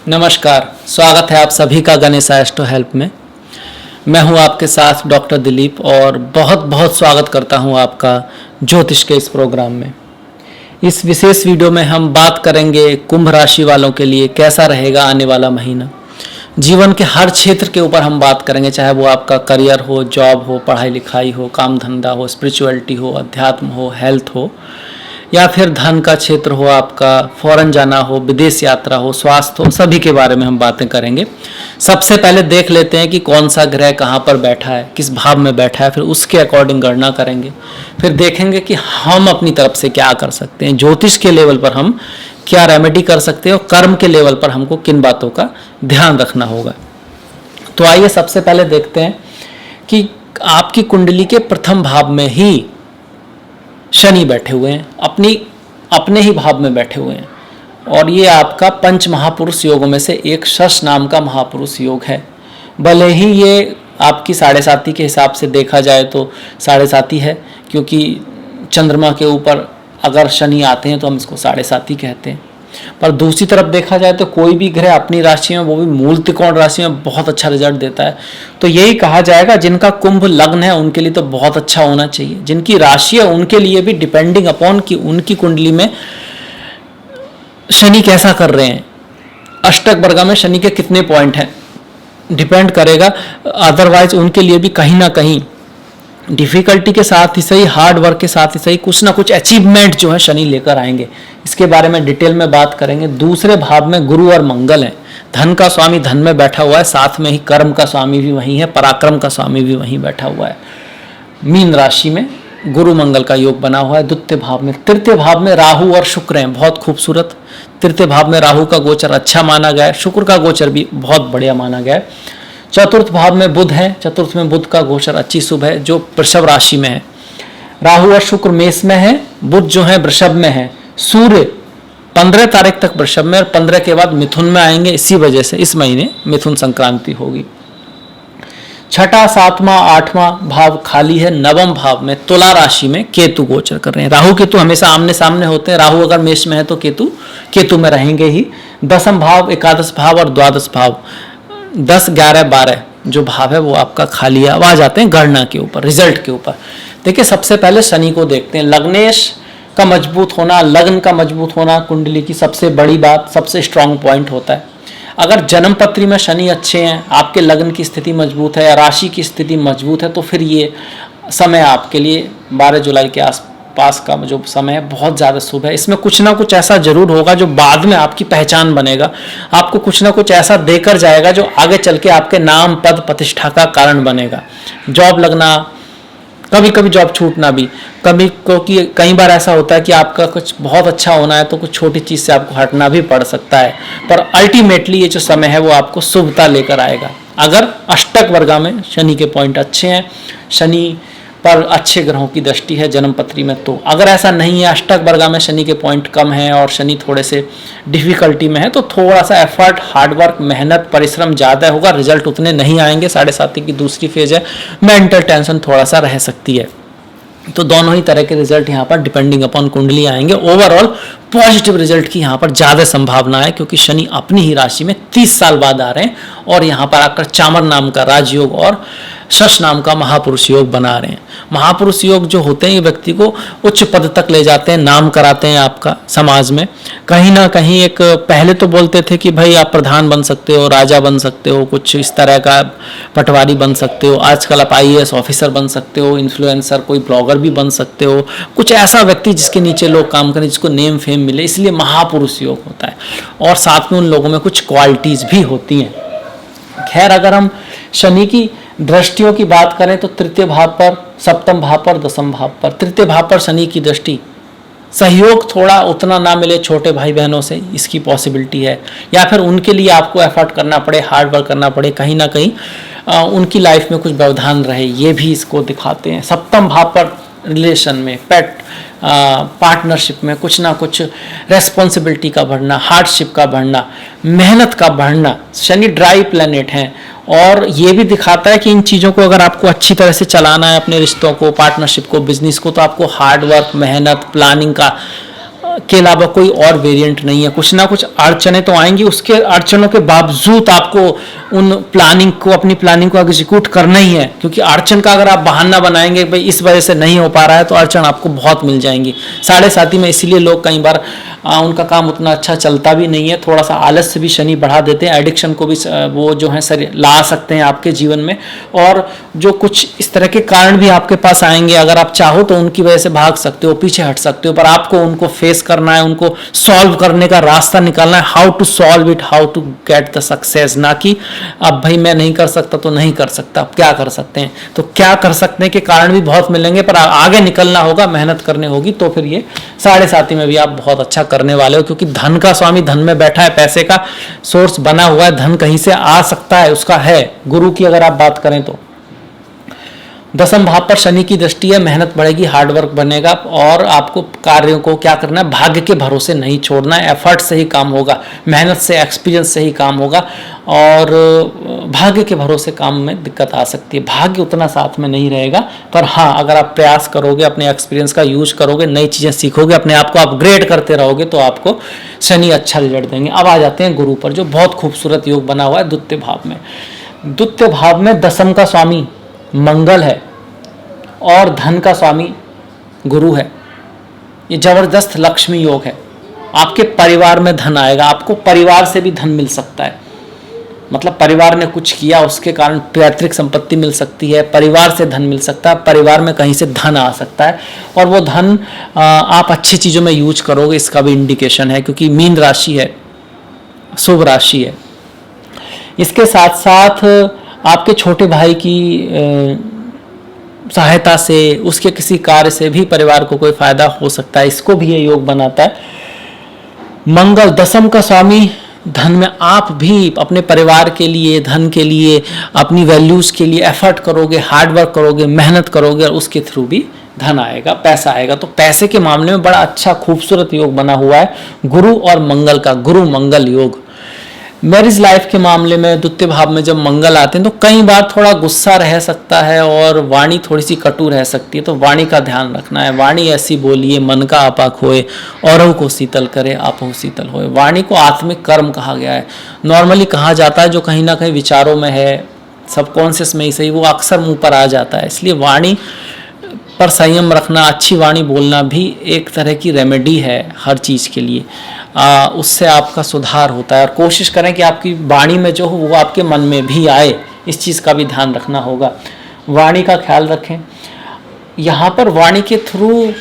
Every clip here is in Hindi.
नमस्कार, स्वागत है आप सभी का गणेशा एस्ट्रो हेल्प में। मैं हूं आपके साथ डॉक्टर दिलीप और बहुत बहुत स्वागत करता हूं आपका ज्योतिष के इस प्रोग्राम में। इस विशेष वीडियो में हम बात करेंगे कुंभ राशि वालों के लिए कैसा रहेगा आने वाला महीना। जीवन के हर क्षेत्र के ऊपर हम बात करेंगे, चाहे वो आपका करियर हो, जॉब हो, पढ़ाई लिखाई हो, काम धंधा हो, स्पिरिचुअलिटी हो, अध्यात्म हो, हेल्थ हो, या फिर धन का क्षेत्र हो, आपका फॉरेन जाना हो, विदेश यात्रा हो, स्वास्थ्य हो, सभी के बारे में हम बातें करेंगे। सबसे पहले देख लेते हैं कि कौन सा ग्रह कहाँ पर बैठा है, किस भाव में बैठा है, फिर उसके अकॉर्डिंग गणना करेंगे। फिर देखेंगे कि हम अपनी तरफ से क्या कर सकते हैं, ज्योतिष के लेवल पर हम क्या रेमेडी कर सकते हैं और कर्म के लेवल पर हमको किन बातों का ध्यान रखना होगा। तो आइए सबसे पहले देखते हैं कि आपकी कुंडली के प्रथम भाव में ही शनि बैठे हुए हैं, अपने ही भाव में बैठे हुए हैं, और ये आपका पंच महापुरुष योगों में से एक शश नाम का महापुरुष योग है। भले ही ये आपकी साढ़े साती के हिसाब से देखा जाए तो साढ़े साती है, क्योंकि चंद्रमा के ऊपर अगर शनि आते हैं तो हम इसको साढ़े साती कहते हैं। पर दूसरी तरफ देखा जाए तो कोई भी ग्रह अपनी राशि में, वो भी मूल त्रिकोण राशि में, बहुत अच्छा रिजल्ट देता है। तो यही कहा जाएगा जिनका कुंभ लग्न है उनके लिए तो बहुत अच्छा होना चाहिए। जिनकी राशि है उनके लिए भी डिपेंडिंग अपॉन कि उनकी कुंडली में शनि कैसा कर रहे हैं, अष्टक वर्गा में शनि के कितने पॉइंट हैं, डिपेंड करेगा। अदरवाइज उनके लिए भी कहीं ना कहीं डिफिकल्टी के साथ ही सही, हार्ड वर्क के साथ ही सही, कुछ ना कुछ अचीवमेंट जो है शनि लेकर आएंगे। इसके बारे में डिटेल में बात करेंगे। दूसरे भाव में गुरु और मंगल हैं। धन का स्वामी धन में बैठा हुआ है, साथ में ही कर्म का स्वामी भी वहीं है, पराक्रम का स्वामी भी वहीं बैठा हुआ है। मीन राशि में गुरु मंगल का योग बना हुआ है। द्वितीय भाव में, तृतीय भाव में राहु और शुक्र हैं, बहुत खूबसूरत। तृतीय भाव में राहु का गोचर अच्छा माना गया है, शुक्र का गोचर भी बहुत बढ़िया माना गया है। चतुर्थ भाव में बुध है, चतुर्थ में बुध का गोचर अच्छी शुभ है, जो वृषभ राशि में है। राहु और शुक्र मेष में है, बुध जो है वृषभ में है। सूर्य 15 तारीख तक वृषभ में और 15 के बाद मिथुन में आएंगे। इसी वजह से इस महीने मिथुन संक्रांति होगी। छठा, सातवां, आठवां भाव खाली है। नवम भाव में तुला राशि में केतु गोचर कर रहे हैं। राहु केतु हमेशा आमने सामने होते हैं। राहु अगर मेष में है तो केतु में रहेंगे ही। दसम भाव, एकादश भाव और द्वादश भाव, 10, 11, 12 जो भाव है वो आपका खाली है। अब आ जाते हैं गणना के ऊपर, रिजल्ट के ऊपर। देखिए सबसे पहले शनि को देखते हैं। लग्नेश का मजबूत होना, लग्न का मजबूत होना कुंडली की सबसे बड़ी बात, सबसे स्ट्रांग पॉइंट होता है। अगर जन्म पत्री में शनि अच्छे हैं, आपके लग्न की स्थिति मजबूत है या राशि की स्थिति मजबूत है, तो फिर ये समय आपके लिए 12 जुलाई के आसपास का जो समय है बहुत ज़्यादा शुभ है। इसमें कुछ ना कुछ ऐसा जरूर होगा जो बाद में आपकी पहचान बनेगा, आपको कुछ ना कुछ ऐसा देकर जाएगा जो आगे चल के आपके नाम, पद, प्रतिष्ठा का कारण बनेगा। जॉब लगना, कभी कभी जॉब छूटना भी, कभी क्योंकि कई बार ऐसा होता है कि आपका कुछ बहुत अच्छा होना है तो कुछ छोटी चीज़ से आपको हटना भी पड़ सकता है, पर अल्टीमेटली ये जो समय है वो आपको शुभता लेकर आएगा। अगर अष्टक वर्गा में शनि के पॉइंट अच्छे हैं, शनि पर अच्छे ग्रहों की दृष्टि है जन्म पत्री में, तो अगर ऐसा नहीं है, अष्टक वर्गा में शनि के पॉइंट कम हैं और शनि थोड़े से डिफिकल्टी में है, तो थोड़ा सा एफर्ट, हार्डवर्क, मेहनत, परिश्रम ज़्यादा होगा, रिजल्ट उतने नहीं आएंगे। साढ़े साती की दूसरी फेज है, मेंटल टेंशन थोड़ा सा रह सकती है। तो दोनों ही तरह के रिजल्ट यहाँ पर डिपेंडिंग अपॉन कुंडली आएंगे। ओवरऑल पॉजिटिव रिजल्ट की यहाँ पर ज़्यादा संभावना है, क्योंकि शनि अपनी ही राशि में 30 साल बाद आ रहे हैं और यहाँ पर आकर चामर नाम का राजयोग और शश नाम का महापुरुष योग बना रहे हैं। महापुरुष योग जो होते हैं ये व्यक्ति को उच्च पद तक ले जाते हैं, नाम कराते हैं आपका समाज में। कहीं ना कहीं एक पहले तो बोलते थे कि भाई आप प्रधान बन सकते हो, राजा बन सकते हो, कुछ इस तरह का पटवारी बन सकते हो, आजकल आप IAS ऑफिसर बन सकते हो, इन्फ्लुएंसर, कोई ब्लॉगर भी बन सकते हो, कुछ ऐसा व्यक्ति जिसके नीचे लोग काम करें, जिसको नेम फेम मिले, इसलिए महापुरुष योग होता है। और साथ में उन लोगों में कुछ क्वालिटीज़ भी होती हैं। खैर, अगर हम शनि की दृष्टियों की बात करें तो तृतीय भाव पर, सप्तम भाव पर, दसम भाव पर। तृतीय भाव पर शनि की दृष्टि, सहयोग थोड़ा उतना ना मिले छोटे भाई बहनों से, इसकी पॉसिबिलिटी है, या फिर उनके लिए आपको एफर्ट करना पड़े, हार्ड वर्क करना पड़े, कहीं ना कहीं उनकी लाइफ में कुछ व्यवधान रहे, ये भी इसको दिखाते हैं। सप्तम भाव पर रिलेशन में, पेट पार्टनरशिप में कुछ ना कुछ रेस्पॉन्सिबिलिटी का बढ़ना, हार्डशिप का बढ़ना, मेहनत का बढ़ना। शनि ड्राई प्लैनेट हैं और ये भी दिखाता है कि इन चीज़ों को अगर आपको अच्छी तरह से चलाना है, अपने रिश्तों को, पार्टनरशिप को, बिजनेस को, तो आपको हार्ड वर्क, मेहनत, प्लानिंग का के अलावा कोई और वेरिएंट नहीं है। कुछ ना कुछ अड़चने तो आएंगी, उसके अड़चनों के बावजूद आपको उन प्लानिंग को, अपनी प्लानिंग को एग्जीक्यूट करना ही है, क्योंकि अड़चन का अगर आप बहाना बनाएंगे भाई इस वजह से नहीं हो पा रहा है, तो अड़चन आपको बहुत मिल जाएंगी। साढ़े साथी में इसीलिए लोग कई बार उनका काम उतना अच्छा चलता भी नहीं है, थोड़ा सा आलस से भी शनि बढ़ा देते हैं, एडिक्शन को भी वो जो है सर ला सकते हैं आपके जीवन में, और जो कुछ इस तरह के कारण भी आपके पास आएंगे, अगर आप चाहो तो उनकी वजह से भाग सकते हो, पीछे हट सकते हो, पर आपको उनको फेस करना है, उनको सॉल्व करने का रास्ता निकालना है, how to solve it, how to get the success, ना कि अब भाई मैं नहीं कर सकता तो नहीं कर सकता, अब क्या कर सकते हैं। तो क्या कर सकते हैं के कारण भी बहुत मिलेंगे, पर आगे निकलना होगा, मेहनत करनी होगी, तो फिर ये साढ़े साथी में भी आप बहुत अच्छा करने वाले हो, क्योंकि धन का स्वामी धन में बैठा है, पैसे का सोर्स बना हुआ है, धन कहीं से आ सकता है, उसका है। गुरु की अगर आप बात करें तो दसम भाव पर शनि की दृष्टि है, मेहनत बढ़ेगी, हार्डवर्क बनेगा, और आपको कार्यों को क्या करना है, भाग्य के भरोसे नहीं छोड़ना है, एफर्ट से ही काम होगा, मेहनत से, एक्सपीरियंस से ही काम होगा, और भाग्य के भरोसे काम में दिक्कत आ सकती है, भाग्य उतना साथ में नहीं रहेगा। पर हाँ, अगर आप प्रयास करोगे, अपने एक्सपीरियंस का यूज करोगे, नई चीज़ें सीखोगे, अपने आप को अपग्रेड करते रहोगे, तो आपको शनि अच्छा रिजल्ट देंगे। अब आ जाते हैं गुरु पर, जो बहुत खूबसूरत योग बना हुआ है द्वितीय भाव में। द्वितीय भाव में दसम का स्वामी मंगल है और धन का स्वामी गुरु है। ये जबरदस्त लक्ष्मी योग है, आपके परिवार में धन आएगा, आपको परिवार से भी धन मिल सकता है, मतलब परिवार ने कुछ किया उसके कारण पैतृक संपत्ति मिल सकती है, परिवार से धन मिल सकता है, परिवार में कहीं से धन आ सकता है, और वो धन आप अच्छी चीज़ों में यूज करोगे, इसका भी इंडिकेशन है, क्योंकि मीन राशि है, शुभ राशि है। इसके साथ साथ आपके छोटे भाई की सहायता से, उसके किसी कार्य से भी परिवार को कोई फायदा हो सकता है, इसको भी ये योग बनाता है। मंगल दसम का स्वामी धन में, आप भी अपने परिवार के लिए, धन के लिए, अपनी वैल्यूज के लिए एफर्ट करोगे, हार्डवर्क करोगे, मेहनत करोगे, और उसके थ्रू भी धन आएगा, पैसा आएगा। तो पैसे के मामले में बड़ा अच्छा खूबसूरत योग बना हुआ है गुरु और मंगल का, गुरु मंगल योग। मैरिज लाइफ के मामले में द्वितीय भाव में जब मंगल आते हैं तो कई बार थोड़ा गुस्सा रह सकता है और वाणी थोड़ी सी कटु रह सकती है, तो वाणी का ध्यान रखना है। वाणी ऐसी बोलिए मन का आपा खोए, औरों को शीतल करे आपो शीतल होए। वाणी को आत्मिक कर्म कहा गया है, नॉर्मली कहा जाता है जो कहीं ना कहीं विचारों में है, सबकॉन्शियस में ही सही, वो अक्सर मुंह पर आ जाता है। इसलिए वाणी पर संयम रखना, अच्छी वाणी बोलना भी एक तरह की रेमेडी है हर चीज़ के लिए, उससे आपका सुधार होता है। और कोशिश करें कि आपकी वाणी में जो हो वो आपके मन में भी आए, इस चीज़ का भी ध्यान रखना होगा, वाणी का ख्याल रखें। यहाँ पर वाणी के थ्रू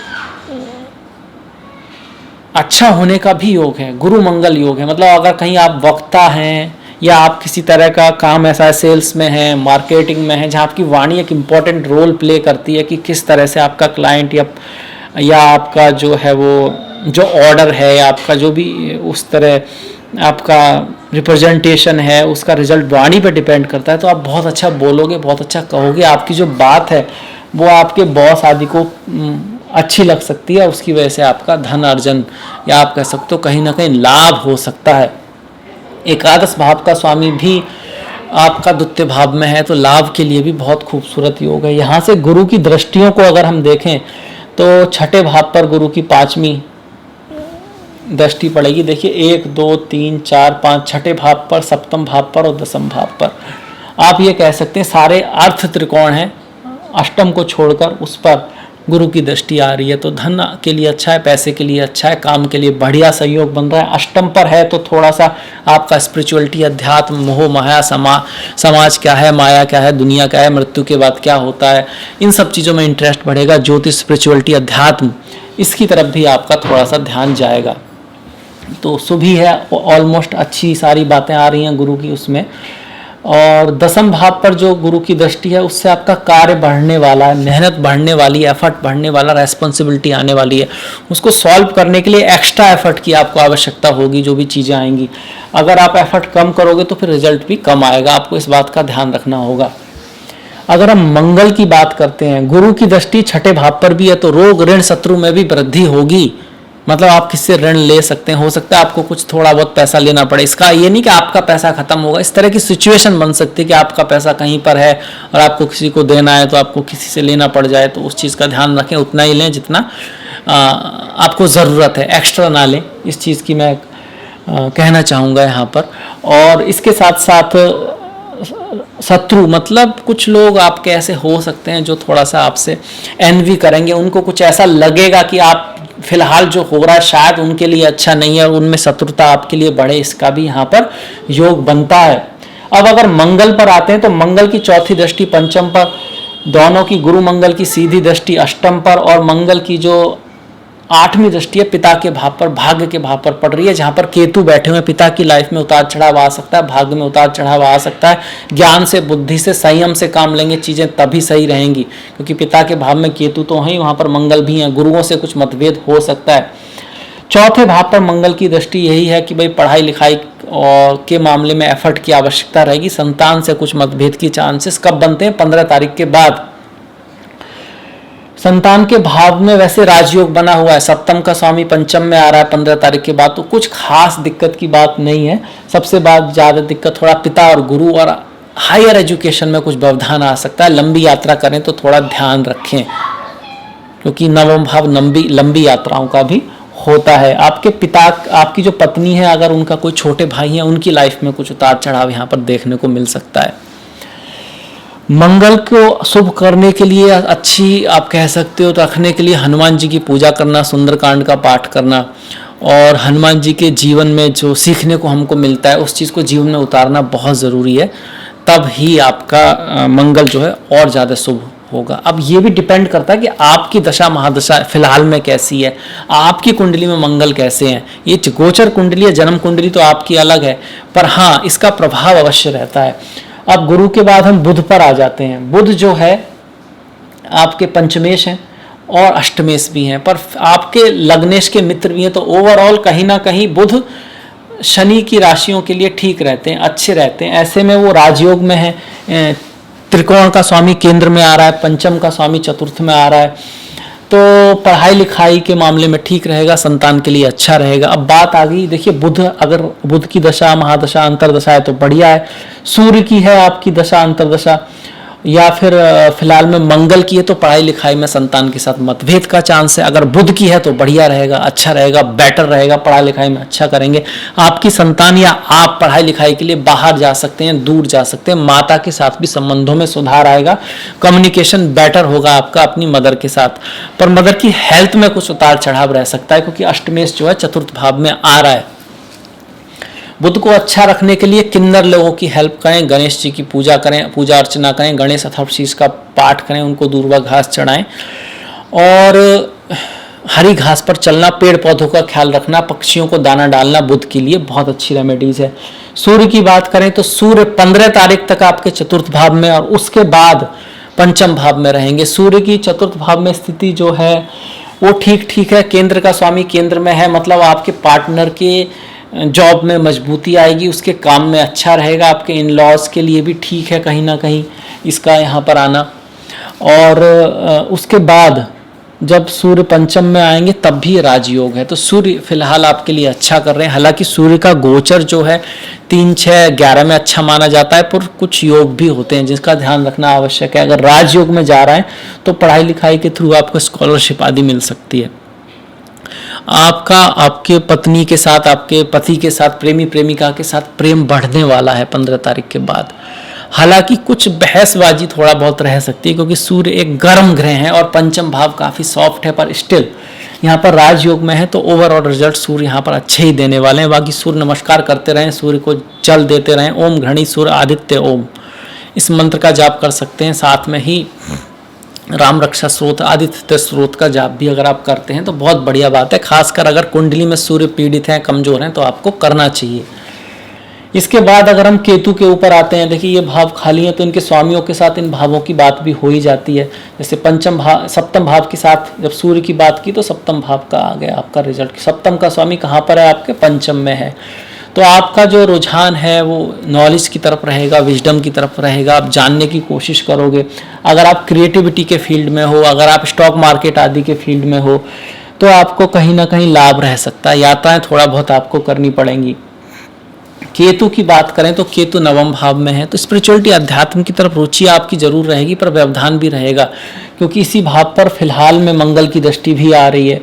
अच्छा होने का भी योग है, गुरु मंगल योग है। मतलब अगर कहीं आप वक्ता हैं या आप किसी तरह का काम ऐसा है, सेल्स में है, मार्केटिंग में है, जहाँ आपकी वाणी एक इम्पॉर्टेंट रोल प्ले करती है कि किस तरह से आपका क्लाइंट या आपका जो है वो जो ऑर्डर है, आपका जो भी उस तरह आपका रिप्रेजेंटेशन है, उसका रिजल्ट वाणी पे डिपेंड करता है। तो आप बहुत अच्छा बोलोगे, बहुत अच्छा कहोगे, आपकी जो बात है वो आपके बॉस आदि को अच्छी लग सकती है, उसकी वजह से आपका धन अर्जन या आप कह सकते हो कहीं ना कहीं लाभ हो सकता है। एकादश भाव का स्वामी भी आपका द्वितीय भाव में है, तो लाभ के लिए भी बहुत खूबसूरत योग है। यहाँ से गुरु की दृष्टियों को अगर हम देखें तो छठे भाव पर गुरु की 5वीं दृष्टि पड़ेगी। देखिए 1 2 3 4 5 छठे भाव पर, सप्तम भाव पर और दसम भाव पर। आप ये कह सकते हैं सारे अर्थ त्रिकोण हैं, अष्टम को छोड़कर उस पर गुरु की दृष्टि आ रही है, तो धन के लिए अच्छा है, पैसे के लिए अच्छा है, काम के लिए बढ़िया सहयोग बन रहा है। अष्टम पर है तो थोड़ा सा आपका स्पिरिचुअलिटी, अध्यात्म, मोह माया, समाज क्या है, माया क्या है, दुनिया क्या है, मृत्यु के बाद क्या होता है, इन सब चीज़ों में इंटरेस्ट बढ़ेगा। ज्योतिष, स्पिरिचुअलिटी, अध्यात्म, इसकी तरफ भी आपका थोड़ा सा ध्यान जाएगा। तो शुभ ही है, ऑलमोस्ट अच्छी सारी बातें आ रही हैं गुरु की उसमें। और दसम भाव पर जो गुरु की दृष्टि है उससे आपका कार्य बढ़ने वाला है, मेहनत बढ़ने वाली है, एफर्ट बढ़ने वाला, रेस्पॉन्सिबिलिटी आने वाली है। उसको सॉल्व करने के लिए एक्स्ट्रा एफर्ट की आपको आवश्यकता होगी, जो भी चीज़ें आएंगी। अगर आप एफर्ट कम करोगे तो फिर रिजल्ट भी कम आएगा, आपको इस बात का ध्यान रखना होगा। अगर हम मंगल की बात करते हैं, गुरु की दृष्टि छठे भाव पर भी है, तो रोग ऋण शत्रु में भी वृद्धि होगी, मतलब आप किससे ऋण ले सकते हैं, हो सकता है आपको कुछ थोड़ा बहुत पैसा लेना पड़े। इसका ये नहीं कि आपका पैसा खत्म होगा, इस तरह की सिचुएशन बन सकती है कि आपका पैसा कहीं पर है और आपको किसी को देना है तो आपको किसी से लेना पड़ जाए, तो उस चीज़ का ध्यान रखें, उतना ही लें जितना आपको ज़रूरत है, एक्स्ट्रा ना लें। इस चीज़ की मैं कहना चाहूँगा यहाँ पर। और इसके साथ साथ शत्रु, मतलब कुछ लोग आपके ऐसे हो सकते हैं जो थोड़ा सा आपसे एनवी करेंगे, उनको कुछ ऐसा लगेगा कि आप फिलहाल जो हो रहा है शायद उनके लिए अच्छा नहीं है और उनमें शत्रुता आपके लिए बढ़े, इसका भी यहाँ पर योग बनता है। अब अगर मंगल पर आते हैं तो मंगल की चौथी दृष्टि पंचम पर, दोनों की गुरु मंगल की सीधी दृष्टि अष्टम पर, और मंगल की जो 8वीं दृष्टि है पिता के भाव पर, भाग्य के भाव पर पड़ रही है, जहां पर केतु बैठे हुए। पिता की लाइफ में उतार चढ़ाव आ सकता है, भाग्य में उतार चढ़ाव आ सकता है। ज्ञान से, बुद्धि से, संयम से काम लेंगे, चीजें तभी सही रहेंगी, क्योंकि पिता के भाव में केतु तो है, वहां पर मंगल भी है। गुरुओं से कुछ मतभेद हो सकता है। चौथे भाव पर मंगल की दृष्टि यही है कि भाई पढ़ाई लिखाई और के मामले में एफर्ट की आवश्यकता रहेगी। संतान से कुछ मतभेद की चांसेस कब बनते हैं? 15 तारीख के बाद। संतान के भाव में वैसे राजयोग बना हुआ है, सप्तम का स्वामी पंचम में आ रहा है 15 तारीख के बाद, तो कुछ खास दिक्कत की बात नहीं है। सबसे बात ज़्यादा दिक्कत थोड़ा पिता और गुरु और हायर एजुकेशन में कुछ व्यवधान आ सकता है। लंबी यात्रा करें तो थोड़ा ध्यान रखें, क्योंकि नवम भाव लंबी यात्राओं का भी होता है। आपके पिता, आपकी जो पत्नी है, अगर उनका कोई छोटे भाई है, उनकी लाइफ में कुछ उतार चढ़ाव यहाँ पर देखने को मिल सकता है। मंगल को शुभ करने के लिए, अच्छी आप कह सकते हो तो रखने के लिए हनुमान जी की पूजा करना, सुंदरकांड का पाठ करना, और हनुमान जी के जीवन में जो सीखने को हमको मिलता है उस चीज़ को जीवन में उतारना बहुत ज़रूरी है। तब ही आपका मंगल जो है और ज़्यादा शुभ होगा। अब ये भी डिपेंड करता है कि आपकी दशा महादशा फिलहाल में कैसी है, आपकी कुंडली में मंगल कैसे हैं। ये गोचर कुंडली है, जन्म कुंडली तो आपकी अलग है, पर हाँ इसका प्रभाव अवश्य रहता है। अब गुरु के बाद हम बुध पर आ जाते हैं। बुध जो है आपके पंचमेश हैं और अष्टमेश भी हैं, पर आपके लग्नेश के मित्र भी हैं, तो ओवरऑल कहीं ना कहीं बुध शनि की राशियों के लिए ठीक रहते हैं, अच्छे रहते हैं। ऐसे में वो राजयोग में है, त्रिकोण का स्वामी केंद्र में आ रहा है, पंचम का स्वामी चतुर्थ में आ रहा है, तो पढ़ाई लिखाई के मामले में ठीक रहेगा, संतान के लिए अच्छा रहेगा। अब बात आ गई, देखिए बुध, अगर बुध की दशा महादशा अंतरदशा है तो बढ़िया है। सूर्य की है आपकी दशा अंतरदशा, या फिर फिलहाल में मंगल की है तो पढ़ाई लिखाई में संतान के साथ मतभेद का चांस है। अगर बुध की है तो बढ़िया रहेगा, अच्छा रहेगा, बेटर रहेगा, पढ़ाई लिखाई में अच्छा करेंगे। आपकी संतान या आप पढ़ाई लिखाई के लिए बाहर जा सकते हैं, दूर जा सकते हैं। माता के साथ भी संबंधों में सुधार आएगा, कम्युनिकेशन बेटर होगा आपका अपनी मदर के साथ। पर मदर की हेल्थ में कुछ उतार चढ़ाव रह सकता है, क्योंकि अष्टमेश जो है चतुर्थ भाव में आ रहा है। बुध को अच्छा रखने के लिए किन्नर लोगों की हेल्प करें, गणेश जी की पूजा करें, पूजा अर्चना करें, गणेश अथर्वशीष का पाठ करें, उनको दूर्वा घास चढ़ाएं, और हरी घास पर चलना, पेड़ पौधों का ख्याल रखना, पक्षियों को दाना डालना बुध के लिए बहुत अच्छी रेमेडीज है। सूर्य की बात करें तो सूर्य 15 तारीख तक आपके चतुर्थ भाव में और उसके बाद पंचम भाव में रहेंगे। सूर्य की चतुर्थ भाव में स्थिति जो है वो ठीक है, केंद्र का स्वामी केंद्र में है, मतलब आपके पार्टनर के जॉब में मजबूती आएगी, उसके काम में अच्छा रहेगा, आपके इन लॉज के लिए भी ठीक है कहीं ना कहीं इसका यहाँ पर आना। और उसके बाद जब सूर्य पंचम में आएंगे तब भी राजयोग है, तो सूर्य फिलहाल आपके लिए अच्छा कर रहे हैं। हालांकि सूर्य का गोचर जो है 3, 6, 11 में अच्छा माना जाता है, पर कुछ योग भी होते हैं जिसका ध्यान रखना आवश्यक है। अगर राजयोग में जा रहा है तो पढ़ाई लिखाई के थ्रू आपको स्कॉलरशिप आदि मिल सकती है। आपका आपके पत्नी के साथ, आपके पति के साथ, प्रेमी प्रेमिका के साथ प्रेम बढ़ने वाला है 15 तारीख के बाद। हालांकि कुछ बहसबाजी थोड़ा बहुत रह सकती है, क्योंकि सूर्य एक गर्म ग्रह है और पंचम भाव काफ़ी सॉफ्ट है, पर स्टिल यहाँ पर राजयोग में है, तो ओवरऑल रिजल्ट सूर्य यहाँ पर अच्छे ही देने वाले हैं। बाकी सूर्य नमस्कार करते रहें, सूर्य को जल देते रहें। ओम घृणी सूर्य आदित्य ओम, इस मंत्र का जाप कर सकते हैं। साथ में ही राम रक्षा स्रोत, आदित्य स्रोत का जाप भी अगर आप करते हैं तो बहुत बढ़िया बात है। खासकर अगर कुंडली में सूर्य पीड़ित हैं, कमजोर हैं, तो आपको करना चाहिए। इसके बाद अगर हम केतु के ऊपर आते हैं, देखिए ये भाव खाली हैं तो इनके स्वामियों के साथ इन भावों की बात भी हो ही जाती है। जैसे पंचम भाव, सप्तम भाव के साथ जब सूर्य की बात की तो सप्तम भाव का आ गया आपका रिजल्ट। सप्तम का स्वामी कहाँ पर है? आपके पंचम में है। तो आपका जो रुझान है वो नॉलेज की तरफ रहेगा, विजडम की तरफ रहेगा, आप जानने की कोशिश करोगे। अगर आप क्रिएटिविटी के फील्ड में हो, अगर आप स्टॉक मार्केट आदि के फील्ड में हो, तो आपको कहीं ना कहीं लाभ रह सकता है, यात्राएं थोड़ा बहुत आपको करनी पड़ेंगी। केतु की बात करें तो केतु नवम भाव में है, तो स्पिरिचुअलिटी अध्यात्म की तरफ रुचि आपकी जरूर रहेगी, पर व्यवधान भी रहेगा, क्योंकि इसी भाव पर फिलहाल में मंगल की दृष्टि भी आ रही है,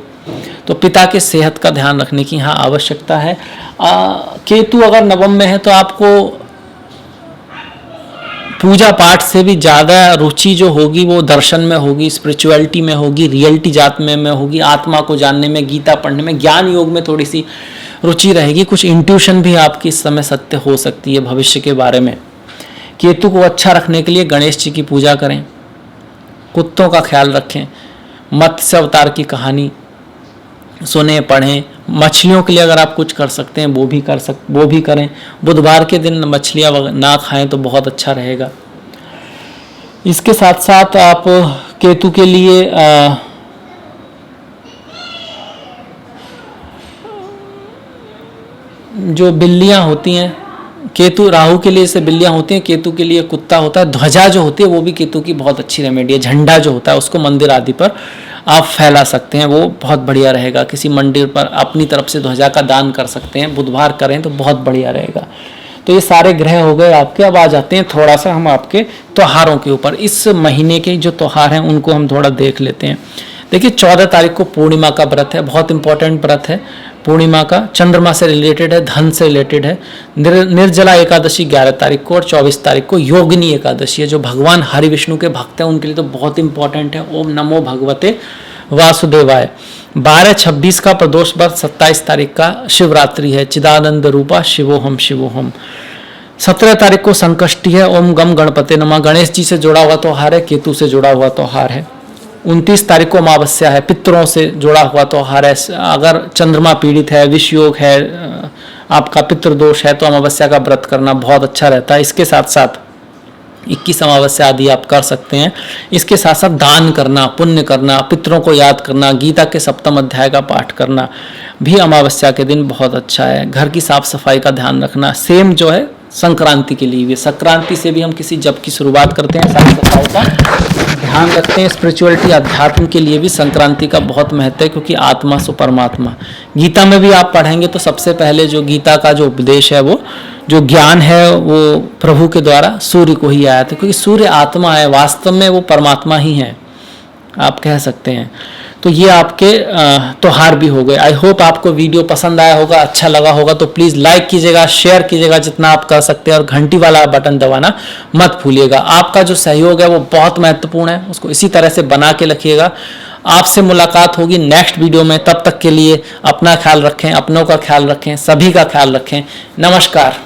तो पिता के सेहत का ध्यान रखने की यहाँ आवश्यकता है। केतु अगर नवम में है तो आपको पूजा पाठ से भी ज़्यादा रुचि जो होगी वो दर्शन में होगी, स्पिरिचुअलिटी में होगी, रियलिटी जात में होगी, आत्मा को जानने में, गीता पढ़ने में, ज्ञान योग में थोड़ी सी रुचि रहेगी। कुछ इंट्यूशन भी आपकी इस समय सत्य हो सकती है भविष्य के बारे में। केतु को अच्छा रखने के लिए गणेश जी की पूजा करें, कुत्तों का ख्याल रखें, मत्स्य अवतार की कहानी सुने पढ़ें, मछलियों के लिए अगर आप कुछ कर सकते हैं वो भी करें। बुधवार के दिन मछलियां ना खाएं तो बहुत अच्छा रहेगा। इसके साथ साथ आप केतु के लिए जो बिल्लियां होती हैं, केतु राहु के लिए जैसे बिल्लियां होती हैं, केतु के लिए कुत्ता होता है। ध्वजा जो होती है वो भी केतु की बहुत अच्छी रेमेडी है। झंडा जो होता है उसको मंदिर आदि पर आप फैला सकते हैं, वो बहुत बढ़िया रहेगा। किसी मंदिर पर अपनी तरफ से ध्वजा का दान कर सकते हैं, बुधवार करें तो बहुत बढ़िया रहेगा। तो ये सारे ग्रह हो गए आपके। अब आ जाते हैं थोड़ा सा हम आपके त्योहारों के ऊपर। इस महीने के जो त्योहार हैं उनको हम थोड़ा देख लेते हैं। देखिए 14 तारीख को पूर्णिमा का व्रत है, बहुत इंपॉर्टेंट व्रत है पूर्णिमा का, चंद्रमा से रिलेटेड है, धन से रिलेटेड है। निर्जला एकादशी 11 तारीख को और 24 तारीख को योगिनी एकादशी है। जो भगवान हरि विष्णु के भक्त हैं उनके लिए तो बहुत इंपॉर्टेंट है। ओम नमो भगवते वासुदेवाय। 12-26 का प्रदोष व्रत, 27 तारीख का शिवरात्रि है। चिदानंद रूपा शिवोहम शिवोहम। 17 तारीख को संकष्टी है। ओम गम गणपते नमः। गणेश जी से जुड़ा हुआ त्योहार है, केतु से जुड़ा हुआ त्योहार है। 29 तारीख को अमावस्या है, पितरों से जुड़ा हुआ त्योहार है। अगर चंद्रमा पीड़ित है, विष योग है, आपका पितृदोष है तो अमावस्या का व्रत करना बहुत अच्छा रहता है। इसके साथ साथ 21 अमावस्या आदि आप कर सकते हैं। इसके साथ साथ दान करना, पुण्य करना, पितरों को याद करना, गीता के 7वें अध्याय का पाठ करना भी अमावस्या के दिन बहुत अच्छा है। घर की साफ सफाई का ध्यान रखना। सेम जो है संक्रांति के लिए भी, संक्रांति से भी हम किसी जप की शुरुआत करते हैं, साफ सफाई का ध्यान रखते हैं। स्पिरिचुअलिटी अध्यात्म के लिए भी संक्रांति का बहुत महत्व है, क्योंकि आत्मा सो परमात्मा। गीता में भी आप पढ़ेंगे तो सबसे पहले जो गीता का जो उपदेश है, वो जो ज्ञान है वो प्रभु के द्वारा सूर्य को ही आया था, क्योंकि सूर्य आत्मा है, वास्तव में वो परमात्मा ही है, आप कह सकते हैं। तो ये आपके त्योहार भी हो गए। आई होप आपको वीडियो पसंद आया होगा, अच्छा लगा होगा। तो प्लीज़ लाइक कीजिएगा, शेयर कीजिएगा जितना आप कर सकते हैं, और घंटी वाला बटन दबाना मत भूलिएगा। आपका जो सहयोग है वो बहुत महत्वपूर्ण है, उसको इसी तरह से बना के रखिएगा। आपसे मुलाकात होगी नेक्स्ट वीडियो में। तब तक के लिए अपना ख्याल रखें, अपनों का ख्याल रखें, सभी का ख्याल रखें। नमस्कार।